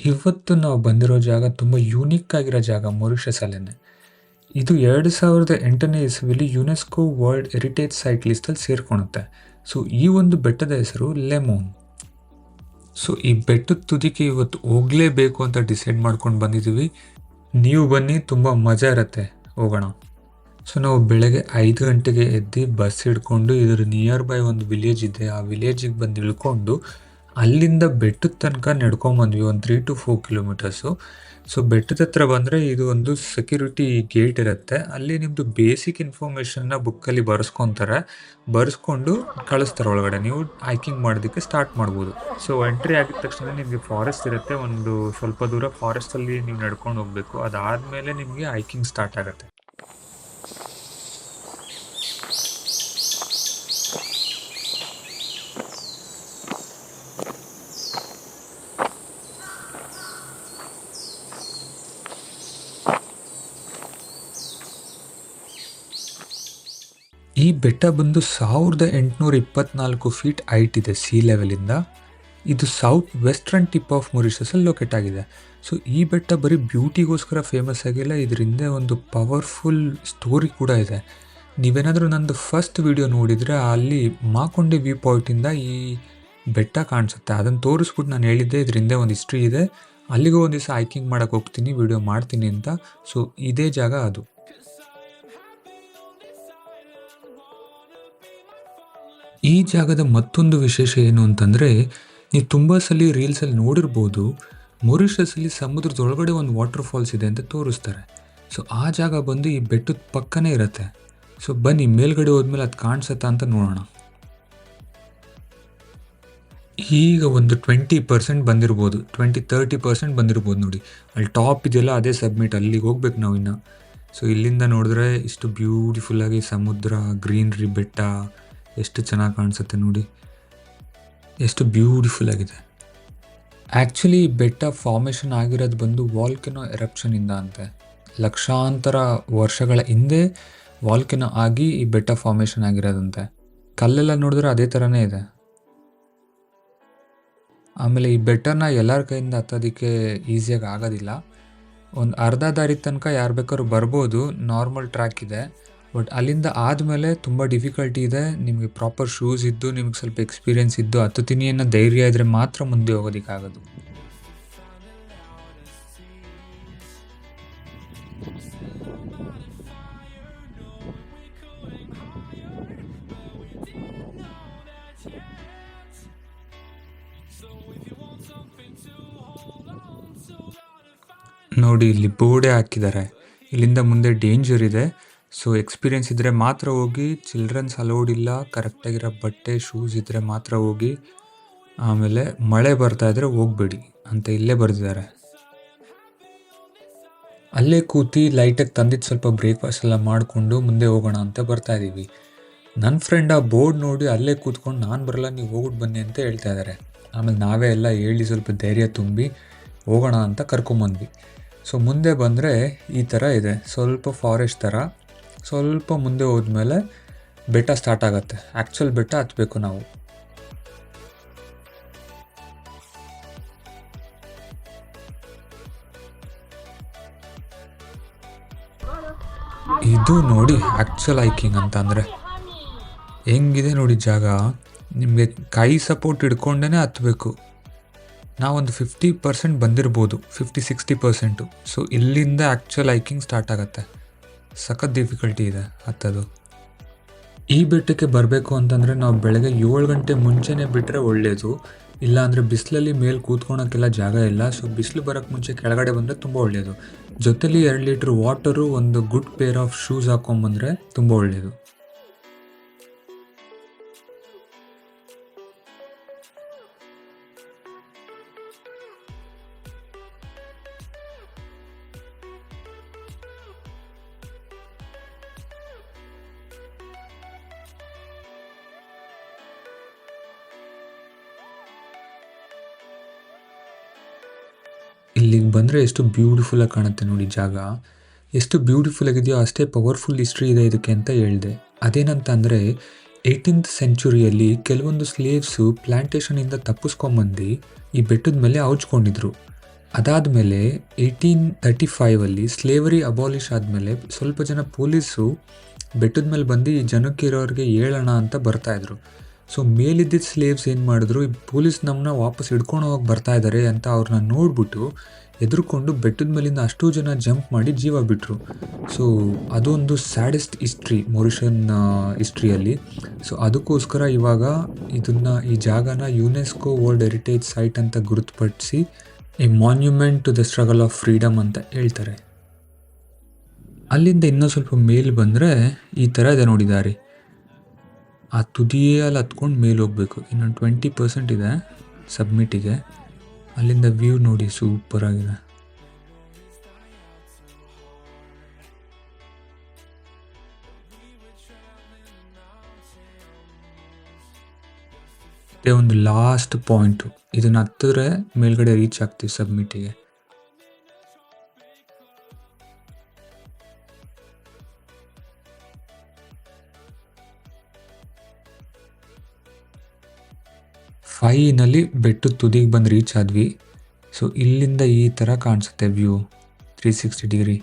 ಇವತ್ತು ನಾವು ಬಂದಿರೋ ಜಾಗ ತುಂಬ ಯೂನಿಕ್ ಆಗಿರೋ ಜಾಗ ಮಾರಿಷಸಲ್ಲೇನೆ. ಇದು 2008ನೇ ಇಸವಿಲಿ ಯುನೆಸ್ಕೋ ವರ್ಲ್ಡ್ ಹೆರಿಟೇಜ್ ಸೈಟ್ ಲಿಸ್ಟಲ್ಲಿ ಸೇರ್ಕೊಳುತ್ತೆ. ಸೊ ಈ ಒಂದು ಬೆಟ್ಟದ ಹೆಸರು ಲೆಮೋನ್. ಸೊ ಈ ಬೆಟ್ಟದ ತುದಿಗೆ ಇವತ್ತು ಹೋಗಲೇಬೇಕು ಅಂತ ಡಿಸೈಡ್ ಮಾಡ್ಕೊಂಡು ಬಂದಿದ್ದೀವಿ. ನೀವು ಬನ್ನಿ, ತುಂಬ ಮಜಾ ಇರುತ್ತೆ, ಹೋಗೋಣ. ಸೊ ನಾವು ಬೆಳಗ್ಗೆ 5 ಗಂಟೆಗೆ ಎದ್ದು ಬಸ್ ಹಿಡ್ಕೊಂಡು ಇದರ ನಿಯರ್ ಬೈ ಒಂದು ವಿಲೇಜ್ ಇದೆ, ಆ ವಿಲೇಜಿಗೆ ಬಂದು ಇಳ್ಕೊಂಡು ಅಲ್ಲಿಂದ ಬೆಟ್ಟದ ತನಕ ನಡ್ಕೊಂಬಂದ್ವಿ, ಒಂದು 3 to 4 ಕಿಲೋಮೀಟರ್ಸು. ಸೊ ಬೆಟ್ಟದ ಹತ್ರ ಬಂದರೆ ಇದು ಒಂದು ಸೆಕ್ಯೂರಿಟಿ ಗೇಟ್ ಇರುತ್ತೆ, ಅಲ್ಲಿ ನಿಮ್ಮದು ಬೇಸಿಕ್ ಇನ್ಫಾರ್ಮೇಷನ್ನ ಬುಕ್ಕಲ್ಲಿ ಬರೆಸ್ಕೊಂಡು ಕಳಿಸ್ತಾರೆ ಒಳಗಡೆ. ನೀವು ಹೈಕಿಂಗ್ ಮಾಡೋದಕ್ಕೆ ಸ್ಟಾರ್ಟ್ ಮಾಡ್ಬೋದು. ಸೊ ಎಂಟ್ರಿ ಆಗಿದ ತಕ್ಷಣ ನಿಮಗೆ ಫಾರೆಸ್ಟ್ ಇರುತ್ತೆ, ಒಂದು ಸ್ವಲ್ಪ ದೂರ ಫಾರೆಸ್ಟಲ್ಲಿ ನೀವು ನಡ್ಕೊಂಡು ಹೋಗಬೇಕು. ಅದಾದಮೇಲೆ ನಿಮಗೆ ಹೈಕಿಂಗ್ ಸ್ಟಾರ್ಟ್ ಆಗುತ್ತೆ. ಈ ಬೆಟ್ಟ ಬಂದು 1824 ಫೀಟ್ ಹೈಟ್ ಇದೆ ಸಿ ಲೆವೆಲಿಂದ. ಇದು ಸೌತ್ ವೆಸ್ಟರ್ನ್ ಟಿಪ್ ಆಫ್ ಮಾರಿಷಸಲ್ಲಿ ಲೊಕೇಟ್ ಆಗಿದೆ. ಸೊ ಈ ಬೆಟ್ಟ ಬರೀ ಬ್ಯೂಟಿಗೋಸ್ಕರ ಫೇಮಸ್ ಆಗಿಲ್ಲ, ಇದರಿಂದ ಒಂದು ಪವರ್ಫುಲ್ ಸ್ಟೋರಿ ಕೂಡ ಇದೆ. ನೀವೇನಾದರೂ ನಂದು ಫಸ್ಟ್ ವಿಡಿಯೋ ನೋಡಿದರೆ ಅಲ್ಲಿ ಮಾಕೊಂಡೆ ವ್ಯೂ ಪಾಯಿಂಟಿಂದ ಈ ಬೆಟ್ಟ ಕಾಣಿಸುತ್ತೆ, ಅದನ್ನು ತೋರಿಸ್ಬಿಟ್ಟು ನಾನು ಹೇಳಿದ್ದೆ ಇದರಿಂದ ಒಂದು ಹಿಸ್ಟ್ರಿ ಇದೆ, ಅಲ್ಲಿಗೂ ಒಂದು ದಿವಸ ಹೈಕಿಂಗ್ ಮಾಡೋಕ್ಕೆ ಹೋಗ್ತೀನಿ, ವಿಡಿಯೋ ಮಾಡ್ತೀನಿ ಅಂತ. ಸೊ ಇದೇ ಜಾಗ ಅದು. ಈ ಜಾಗದ ಮತ್ತೊಂದು ವಿಶೇಷ ಏನು ಅಂತಂದರೆ, ನೀವು ತುಂಬ ಸಲ ರೀಲ್ಸಲ್ಲಿ ನೋಡಿರ್ಬೋದು, ಮಾರಿಷಸಲ್ಲಿ ಸಮುದ್ರದೊಳಗಡೆ ಒಂದು ವಾಟರ್ ಫಾಲ್ಸ್ ಇದೆ ಅಂತ ತೋರಿಸ್ತಾರೆ. ಸೊ ಆ ಜಾಗ ಬಂದು ಈ ಬೆಟ್ಟದ ಪಕ್ಕನೇ ಇರುತ್ತೆ. ಸೊ ಬನ್ನಿ, ಮೇಲ್ಗಡೆ ಹೋದ್ಮೇಲೆ ಅದು ಕಾಣಿಸುತ್ತಾ ಅಂತ ನೋಡೋಣ. ಈಗ ಒಂದು 20% ಬಂದಿರ್ಬೋದು, 20-30% ಬಂದಿರ್ಬೋದು ನೋಡಿ. ಅಲ್ಲಿ ಟಾಪ್ ಇದೆಯಲ್ಲ, ಅದೇ ಸಬ್ಮಿಟ್, ಅಲ್ಲಿಗೆ ಹೋಗ್ಬೇಕು ನಾವು ಇನ್ನು. ಸೊ ಇಲ್ಲಿಂದ ನೋಡಿದ್ರೆ ಇಷ್ಟು ಬ್ಯೂಟಿಫುಲ್ಲಾಗಿ ಸಮುದ್ರ, ಗ್ರೀನ್ರಿ, ಬೆಟ್ಟ ಎಷ್ಟು ಚೆನ್ನಾಗಿ ಕಾಣಿಸುತ್ತೆ ನೋಡಿ, ಎಷ್ಟು ಬ್ಯೂಟಿಫುಲ್ ಆಗಿದೆ. ಆ್ಯಕ್ಚುಲಿ ಈ ಬೆಟ್ಟ ಫಾರ್ಮೇಷನ್ ಆಗಿರೋದು ಬಂದು ವಾಲ್ಕೆನೋ ಎರಪ್ಷನಿಂದ ಅಂತೆ. ಲಕ್ಷಾಂತರ ವರ್ಷಗಳ ಹಿಂದೆ ವಾಲ್ಕೆನೋ ಆಗಿ ಈ ಬೆಟ್ಟ ಫಾರ್ಮೇಷನ್ ಆಗಿರೋದಂತೆ. ಕಲ್ಲೆಲ್ಲ ನೋಡಿದ್ರೆ ಅದೇ ಥರನೇ ಇದೆ. ಆಮೇಲೆ ಈ ಬೆಟ್ಟನ ಎಲ್ಲರ ಕೈಯಿಂದ ಹತ್ತೋದಕ್ಕೆ ಈಸಿಯಾಗಿ ಆಗೋದಿಲ್ಲ. ಒಂದು ಅರ್ಧ ದಾರಿ ತನಕ ಯಾರು ಬೇಕಾದ್ರೂ ಬರ್ಬೋದು, ನಾರ್ಮಲ್ ಟ್ರ್ಯಾಕ್ ಇದೆ. ಬಟ್ ಅಲ್ಲಿಂದ ಆದಮೇಲೆ ತುಂಬ ಡಿಫಿಕಲ್ಟಿ ಇದೆ. ನಿಮಗೆ ಪ್ರಾಪರ್ ಶೂಸ್ ಇದ್ದು, ನಿಮಗೆ ಸ್ವಲ್ಪ ಎಕ್ಸ್ಪೀರಿಯೆನ್ಸ್ ಇದ್ದು ಹತ್ತುತ್ತೀನಿ ಅನ್ನೋ ಧೈರ್ಯ ಇದ್ದರೆ ಮಾತ್ರ ಮುಂದೆ ಹೋಗೋದಕ್ಕಾಗೋದು. ನೋಡಿ, ಇಲ್ಲಿ ಬೋರ್ಡೇ ಹಾಕಿದ್ದಾರೆ, ಇಲ್ಲಿಂದ ಮುಂದೆ ಡೇಂಜರ್ ಇದೆ. ಸೊ ಎಕ್ಸ್ಪೀರಿಯೆನ್ಸ್ ಇದ್ದರೆ ಮಾತ್ರ ಹೋಗಿ, ಚಿಲ್ಡ್ರನ್ಸ್ ಅಲೌಡ್ ಇಲ್ಲ, ಕರೆಕ್ಟಾಗಿರೋ ಬಟ್ಟೆ ಶೂಸ್ ಇದ್ದರೆ ಮಾತ್ರ ಹೋಗಿ. ಆಮೇಲೆ ಮಳೆ ಬರ್ತಾ ಇದ್ದರೆ ಹೋಗಬೇಡಿ ಅಂತ ಇಲ್ಲೇ ಬರೆದಿದ್ದಾರೆ. ಅಲ್ಲೇ ಕೂತಿ ಲೈಟಾಗಿ ತಂದಿದ್ದು ಸ್ವಲ್ಪ ಬ್ರೇಕ್ಫಾಸ್ಟ್ ಎಲ್ಲ ಮಾಡಿಕೊಂಡು ಮುಂದೆ ಹೋಗೋಣ ಅಂತ ಬರ್ತಾ ಇದ್ದೀವಿ. ನನ್ನ ಫ್ರೆಂಡ್ ಆ ಬೋರ್ಡ್ ನೋಡಿ ಅಲ್ಲೇ ಕೂತ್ಕೊಂಡು, ನಾನು ಬರಲ್ಲ, ನೀವು ಹೋಗ್ಬಿಟ್ಟು ಬನ್ನಿ ಅಂತ ಹೇಳ್ತಾ ಇದ್ದಾರೆ. ಆಮೇಲೆ ನಾವೇ ಎಲ್ಲ ಹೇಳಿ ಸ್ವಲ್ಪ ಧೈರ್ಯ ತುಂಬಿ ಹೋಗೋಣ ಅಂತ ಕರ್ಕೊಂಬಂದ್ವಿ. ಸೊ ಮುಂದೆ ಬಂದರೆ ಈ ಥರ ಇದೆ, ಸ್ವಲ್ಪ ಫಾರೆಸ್ಟ್ ಥರ. ಸ್ವಲ್ಪ ಮುಂದೆ ಹೋದ್ಮೇಲೆ ಬೆಟ್ಟ ಸ್ಟಾರ್ಟ್ ಆಗುತ್ತೆ. ಆ್ಯಕ್ಚುಲ್ ಬೆಟ್ಟ ಹತ್ತಬೇಕು ನಾವು. ಇದು ನೋಡಿ ಆ್ಯಕ್ಚುಲ್ ಹೈಕಿಂಗ್ ಅಂತ ಅಂದರೆ ಹೆಂಗಿದೆ ನೋಡಿ ಜಾಗ. ನಿಮಗೆ ಕೈ ಸಪೋರ್ಟ್ ಹಿಡ್ಕೊಂಡೇ ಹತ್ತಬೇಕು. ನಾವೊಂದು 50% ಬಂದಿರ್ಬೋದು, 50-60%. ಸೊ ಇಲ್ಲಿಂದ ಆ್ಯಕ್ಚುಲ್ ಹೈಕಿಂಗ್ ಸ್ಟಾರ್ಟ್ ಆಗುತ್ತೆ. ಸಖತ್ ಡಿಫಿಕಲ್ಟಿ ಇದೆ ಹತ್ತೋದು. ಈ ಬೆಟ್ಟಕ್ಕೆ ಬರಬೇಕು ಅಂತಂದರೆ ನಾವು ಬೆಳಗ್ಗೆ 7 ಗಂಟೆ ಮುಂಚೆನೇ ಬಿಟ್ಟರೆ ಒಳ್ಳೆಯದು. ಇಲ್ಲಾಂದರೆ ಬಿಸಿಲಲ್ಲಿ ಮೇಲೆ ಕೂತ್ಕೊಳೋಕ್ಕೆಲ್ಲ ಜಾಗ ಇಲ್ಲ. ಸೊ ಬಿಸಿಲು ಬರೋಕ್ಕೆ ಮುಂಚೆ ಕೆಳಗಡೆ ಬಂದರೆ ತುಂಬ ಒಳ್ಳೆಯದು. ಜೊತೆಲಿ 2 ಲೀಟ್ರ್ ವಾಟರು, ಒಂದು ಗುಡ್ ಪೇರ್ ಆಫ್ ಶೂಸ್ ಹಾಕ್ಕೊಂಬಂದರೆ ತುಂಬ ಒಳ್ಳೆಯದು. ಇಲ್ಲಿಗೆ ಬಂದರೆ ಎಷ್ಟು ಬ್ಯೂಟಿಫುಲ್ಲಾಗಿ ಕಾಣುತ್ತೆ ನೋಡಿ ಜಾಗ. ಎಷ್ಟು ಬ್ಯೂಟಿಫುಲ್ ಆಗಿದೆಯೋ ಅಷ್ಟೇ ಪವರ್ಫುಲ್ ಹಿಸ್ಟ್ರಿ ಇದೆ ಇದಕ್ಕೆ ಅಂತ ಹೇಳಿದೆ. ಅದೇನಂತ ಅಂದರೆ 18th ಸೆಂಚುರಿಯಲ್ಲಿ ಕೆಲವೊಂದು ಸ್ಲೇವ್ಸು ಪ್ಲ್ಯಾಂಟೇಷನಿಂದ ತಪ್ಪಿಸ್ಕೊಂಬಂದು ಈ ಬೆಟ್ಟದ ಮೇಲೆ ಔಚ್ಕೊಂಡಿದ್ರು. ಅದಾದಮೇಲೆ 1835 ಸ್ಲೇವರಿ ಅಬಾಲಿಷ್ ಆದಮೇಲೆ ಸ್ವಲ್ಪ ಜನ ಪೊಲೀಸು ಬೆಟ್ಟದ ಮೇಲೆ ಬಂದು ಈ ಜನಕ್ಕೆ ಇರೋರಿಗೆ ಹೇಳೋಣ ಅಂತ ಬರ್ತಾಯಿದ್ರು. ಸೊ ಮೇಲಿದ್ದಿದ್ದ ಸ್ಲೇವ್ಸ್ ಏನು ಮಾಡಿದ್ರು, ಈ ಪೊಲೀಸ್ ನಮ್ಮನ್ನ ವಾಪಸ್ ಹಿಡ್ಕೊಂಡು ಹೋಗಿ ಬರ್ತಾ ಇದ್ದಾರೆ ಅಂತ ಅವ್ರನ್ನ ನೋಡಿಬಿಟ್ಟು ಎದುರುಕೊಂಡು ಬೆಟ್ಟದ ಮೇಲಿಂದ ಅಷ್ಟೂ ಜನ ಜಂಪ್ ಮಾಡಿ ಜೀವ ಬಿಟ್ಟರು. ಸೊ ಅದೊಂದು ಸ್ಯಾಡೆಸ್ಟ್ ಹಿಸ್ಟ್ರಿ ಮೊರಿಷನ್ ಹಿಸ್ಟ್ರಿಯಲ್ಲಿ. ಸೊ ಅದಕ್ಕೋಸ್ಕರ ಇವಾಗ ಈ ಜಾಗನ ಯುನೆಸ್ಕೋ ವರ್ಲ್ಡ್ ಹೆರಿಟೇಜ್ ಸೈಟ್ ಅಂತ ಗುರುತುಪಡಿಸಿ a monument to the struggle of freedom ಅಂತ ಹೇಳ್ತಾರೆ. ಅಲ್ಲಿಂದ ಇನ್ನೂ ಸ್ವಲ್ಪ ಮೇಲೆ ಬಂದರೆ ಈ ಥರ ಇದೆ ನೋಡಿದ್ದಾರೆ. ಆ ತುದಿಯಲ್ಲಿ ಹತ್ಕೊಂಡು ಮೇಲೆ ಹೋಗ್ಬೇಕು. ಇನ್ನೊಂದು 20% ಇದೆ ಸಬ್ಮಿಟಿಗೆ. ಅಲ್ಲಿಂದ ವ್ಯೂ ನೋಡಿ, ಸೂಪರ್ ಆಗಿದೆ. ಇದೇ ಒಂದು ಲಾಸ್ಟ್ ಪಾಯಿಂಟು. ಇದನ್ನು ಹತ್ತಿದ್ರೆ ಮೇಲ್ಗಡೆ ರೀಚ್ ಆಗ್ತೀವಿ ಸಬ್ಮಿಟಿಗೆ. ಫೈನಲಿ ಬೆಟ್ಟದ ತುದಿಗೆ ಬಂದು ರೀಚ್ ಆದ್ವಿ. ಸೊ ಇಲ್ಲಿಂದ ಈ ಥರ ಕಾಣಿಸುತ್ತೆ ವ್ಯೂ 360 ಡಿಗ್ರಿ.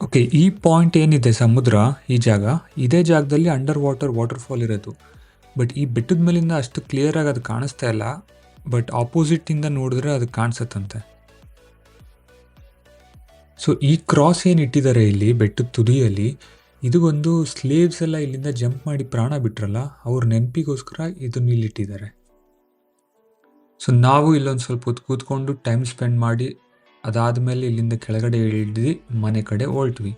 ಓಕೆ, ಈ ಪಾಯಿಂಟ್ ಏನಿದೆ ಸಮುದ್ರ, ಈ ಜಾಗ, ಇದೇ ಜಾಗದಲ್ಲಿ ಅಂಡರ್ ವಾಟರ್ಫಾಲ್ ಇರೋದು. ಬಟ್ ಈ ಬೆಟ್ಟದ ಮೇಲಿಂದ ಅಷ್ಟು ಕ್ಲಿಯರಾಗಿ ಅದು ಕಾಣಿಸ್ತಾ ಇಲ್ಲ. ಬಟ್ ಆಪೋಸಿಟಿಂದ ನೋಡಿದ್ರೆ ಅದು ಕಾಣಿಸುತ್ತಂತೆ. ಸೊ ಈ ಕ್ರಾಸ್ ಏನು ಇಟ್ಟಿದ್ದಾರೆ ಇಲ್ಲಿ ಬೆಟ್ಟದ ತುದಿಯಲ್ಲಿ, ಇದು ಒಂದು ಸ್ಲೇವ್ಸ್ ಎಲ್ಲ ಇಲ್ಲಿಂದ ಜಂಪ್ ಮಾಡಿ ಪ್ರಾಣ ಬಿಟ್ರಲ್ಲ, ಅವ್ರ ನೆನಪಿಗೋಸ್ಕರ ಇದನ್ನ ಇಲ್ಲಿಟ್ಟಿದ್ದಾರೆ. ಸೊ ನಾವು ಇಲ್ಲೊಂದು ಸ್ವಲ್ಪ ಹೊತ್ತು ಕೂತ್ಕೊಂಡು ಟೈಮ್ ಸ್ಪೆಂಡ್ ಮಾಡಿ ಅದಾದಮೇಲೆ ಇಲ್ಲಿಂದ ಕೆಳಗಡೆ ಇಳಿದು ಮನೆ ಕಡೆ ಹೊರಟ್ವಿ.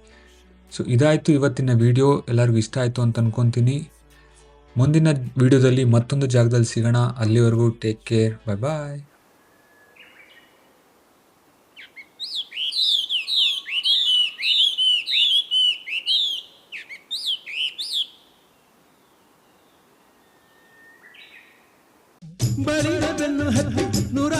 ಸೊ ಇದಾಯಿತು ಇವತ್ತಿನ ವಿಡಿಯೋ. ಎಲ್ಲರಿಗೂ ಇಷ್ಟ ಆಯಿತು ಅಂತ ಅಂದ್ಕೊತೀನಿ. ಮುಂದಿನ ವಿಡಿಯೋದಲ್ಲಿ ಮತ್ತೊಂದು ಜಾಗದಲ್ಲಿ ಸಿಗೋಣ. ಅಲ್ಲಿವರೆಗೂ ಟೇಕ್ ಕೇರ್, ಬಾಯ್ ಬಾಯ್. ಬಳಿದ ಬೆನ್ನು ಹತ್ತಿ ನೂರ